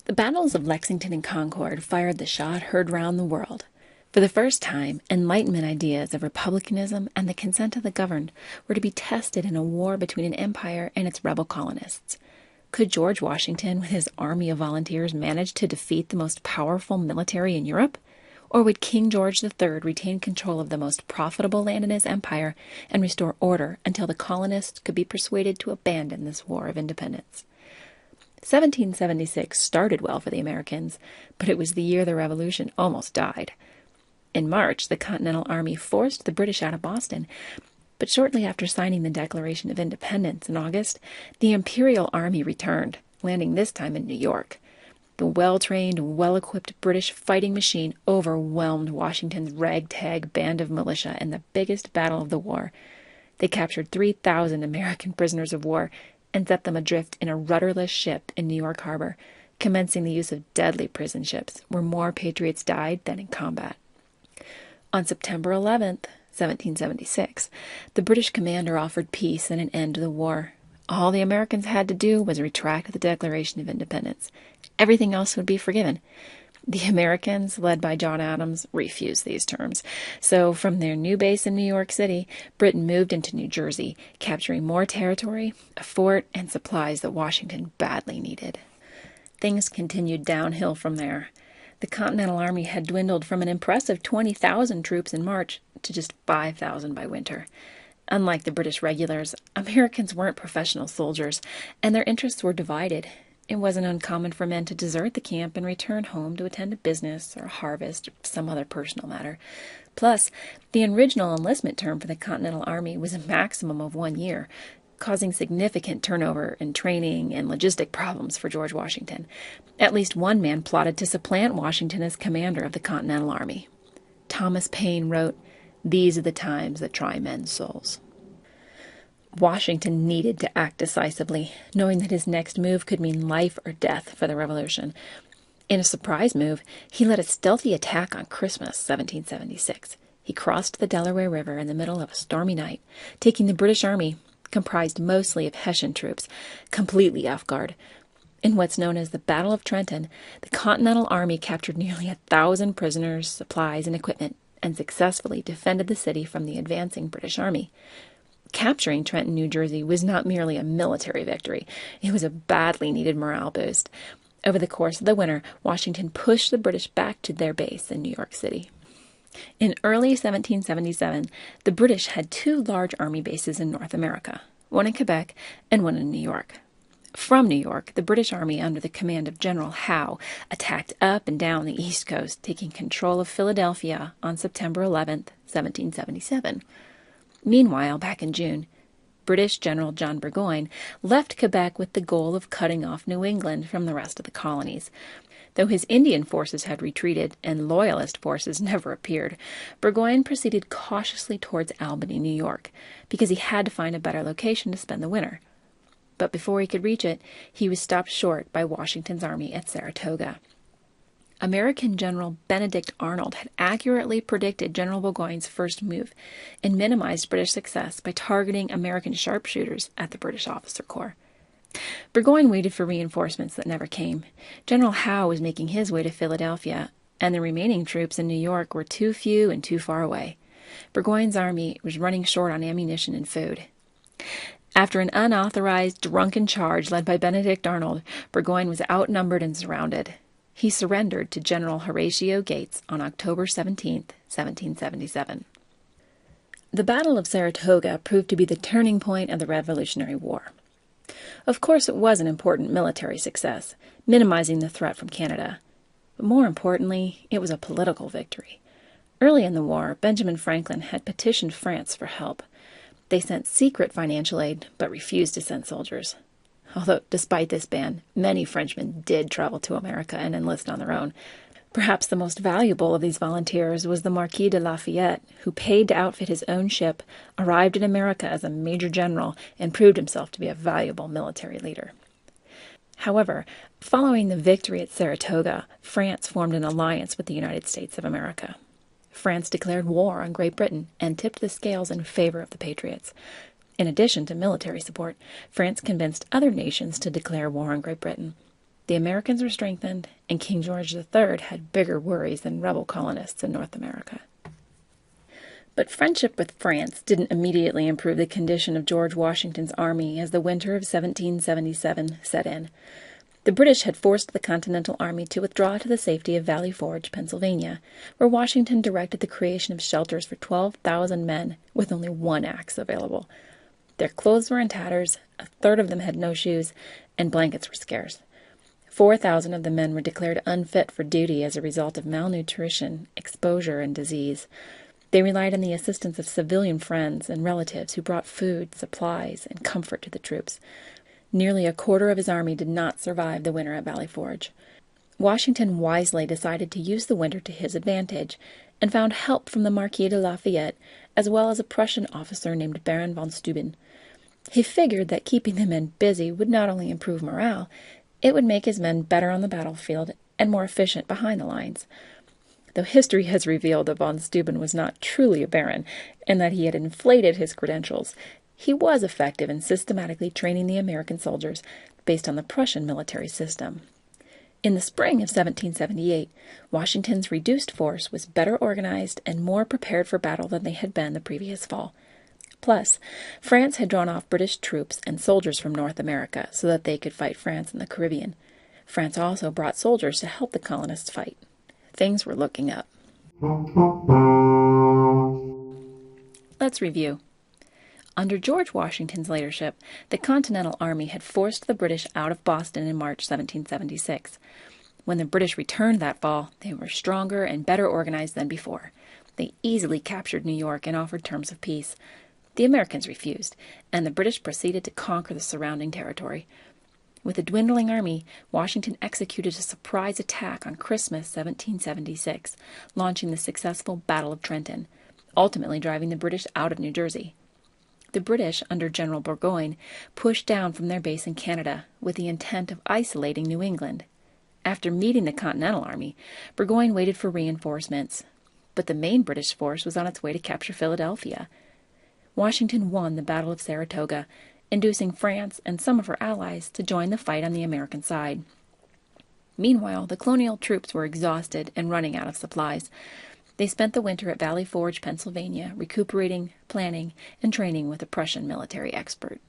The battles of Lexington and Concord fired the shot heard round the world. For the first time, Enlightenment ideas of republicanism and the consent of the governed were to be tested in a war between an empire and its rebel colonists. Could George Washington, with his army of volunteers, manage to defeat the most powerful military in Europe? Or would King George III retain control of the most profitable land in his empire and restore order until the colonists could be persuaded to abandon this war of independence? 1776 started well for the Americans, but it was the year the Revolution almost died. In March, the Continental Army forced the British out of Boston, but shortly after signing the Declaration of Independence in August, the Imperial Army returned, landing this time in New York. The well-trained, well-equipped British fighting machine overwhelmed Washington's ragtag band of militia in the biggest battle of the war. They captured 3,000 American prisoners of war and set them adrift in a rudderless ship in New York Harbor, commencing the use of deadly prison ships, where more patriots died than in combat. On September 11th, 1776, the British commander offered peace and an end to the war. All the Americans had to do was retract the Declaration of Independence. Everything else would be forgiven. The Americans, led by John Adams, refused these terms. So from their new base in New York City, Britain moved into New Jersey, capturing more territory, a fort, and supplies that Washington badly needed. Things continued downhill from there. The Continental Army had dwindled from an impressive 20,000 troops in March to just 5,000 by winter. Unlike the British regulars, Americans weren't professional soldiers, and their interests were divided. It wasn't uncommon for men to desert the camp and return home to attend a business or a harvest or some other personal matter. Plus, the original enlistment term for the Continental Army was a maximum of 1 year, causing significant turnover in training and logistic problems for George Washington. At least one man plotted to supplant Washington as commander of the Continental Army. Thomas Paine wrote, "These are the times that try men's souls." Washington needed to act decisively, knowing that his next move could mean life or death for the Revolution. In a surprise move, he led a stealthy attack on Christmas, 1776. He crossed the Delaware River in the middle of a stormy night, taking the British army, comprised mostly of Hessian troops, completely off guard. In what's known as the Battle of Trenton, the Continental Army captured nearly 1,000 prisoners, supplies, and equipment, and successfully defended the city from the advancing British army. Capturing Trenton, New Jersey was not merely a military victory. It was a badly needed morale boost. Over the course of the winter, Washington pushed the British back to their base in New York City. In early 1777, the British had 2 large army bases in North America, one in Quebec and one in New York. From New York, the British Army under the command of General Howe attacked up and down the East Coast, taking control of Philadelphia on September 11, 1777. Meanwhile, back in June, British General John Burgoyne left Quebec with the goal of cutting off New England from the rest of the colonies. Though his Indian forces had retreated and Loyalist forces never appeared, Burgoyne proceeded cautiously towards Albany, New York, because he had to find a better location to spend the winter. But before he could reach it, he was stopped short by Washington's army at Saratoga. American General Benedict Arnold had accurately predicted General Burgoyne's first move and minimized British success by targeting American sharpshooters at the British officer corps. Burgoyne waited for reinforcements that never came. General Howe was making his way to Philadelphia, and the remaining troops in New York were too few and too far away. Burgoyne's army was running short on ammunition and food. After an unauthorized, drunken charge led by Benedict Arnold, Burgoyne was outnumbered and surrounded. He surrendered to General Horatio Gates on October 17, 1777. The Battle of Saratoga proved to be the turning point of the Revolutionary War. Of course, it was an important military success, minimizing the threat from Canada. But more importantly, it was a political victory. Early in the war, Benjamin Franklin had petitioned France for help. They sent secret financial aid, but refused to send soldiers. Although, despite this ban, many Frenchmen did travel to America and enlist on their own. Perhaps the most valuable of these volunteers was the Marquis de Lafayette, who paid to outfit his own ship, arrived in America as a major general, and proved himself to be a valuable military leader. However, following the victory at Saratoga, France formed an alliance with the United States of America. France declared war on Great Britain and tipped the scales in favor of the Patriots. In addition to military support, France convinced other nations to declare war on Great Britain. The Americans were strengthened, and King George III had bigger worries than rebel colonists in North America. But friendship with France didn't immediately improve the condition of George Washington's army as the winter of 1777 set in. The British had forced the Continental Army to withdraw to the safety of Valley Forge, Pennsylvania, where Washington directed the creation of shelters for 12,000 men with only one axe available. Their clothes were in tatters, a third of them had no shoes, and blankets were scarce. 4,000 of the men were declared unfit for duty as a result of malnutrition, exposure, and disease. They relied on the assistance of civilian friends and relatives who brought food, supplies, and comfort to the troops. Nearly a quarter of his army did not survive the winter at Valley Forge. Washington wisely decided to use the winter to his advantage and found help from the Marquis de Lafayette, as well as a Prussian officer named Baron von Steuben. He figured that keeping the men busy would not only improve morale, it would make his men better on the battlefield and more efficient behind the lines. Though history has revealed that von Steuben was not truly a baron and that he had inflated his credentials, he was effective in systematically training the American soldiers based on the Prussian military system. In the spring of 1778, Washington's reduced force was better organized and more prepared for battle than they had been the previous fall. Plus, France had drawn off British troops and soldiers from North America so that they could fight France in the Caribbean. France also brought soldiers to help the colonists fight. Things were looking up. Let's review. Under George Washington's leadership, the Continental Army had forced the British out of Boston in March 1776. When the British returned that fall, they were stronger and better organized than before. They easily captured New York and offered terms of peace. The Americans refused, and the British proceeded to conquer the surrounding territory. With a dwindling army, Washington executed a surprise attack on Christmas 1776, launching the successful Battle of Trenton, ultimately driving the British out of New Jersey. The British, under General Burgoyne, pushed down from their base in Canada with the intent of isolating New England. After meeting the Continental Army, Burgoyne waited for reinforcements, but the main British force was on its way to capture Philadelphia. Washington won the Battle of Saratoga, inducing France and some of her allies to join the fight on the American side. Meanwhile, the colonial troops were exhausted and running out of supplies. They spent the winter at Valley Forge, Pennsylvania, recuperating, planning, and training with a Prussian military expert.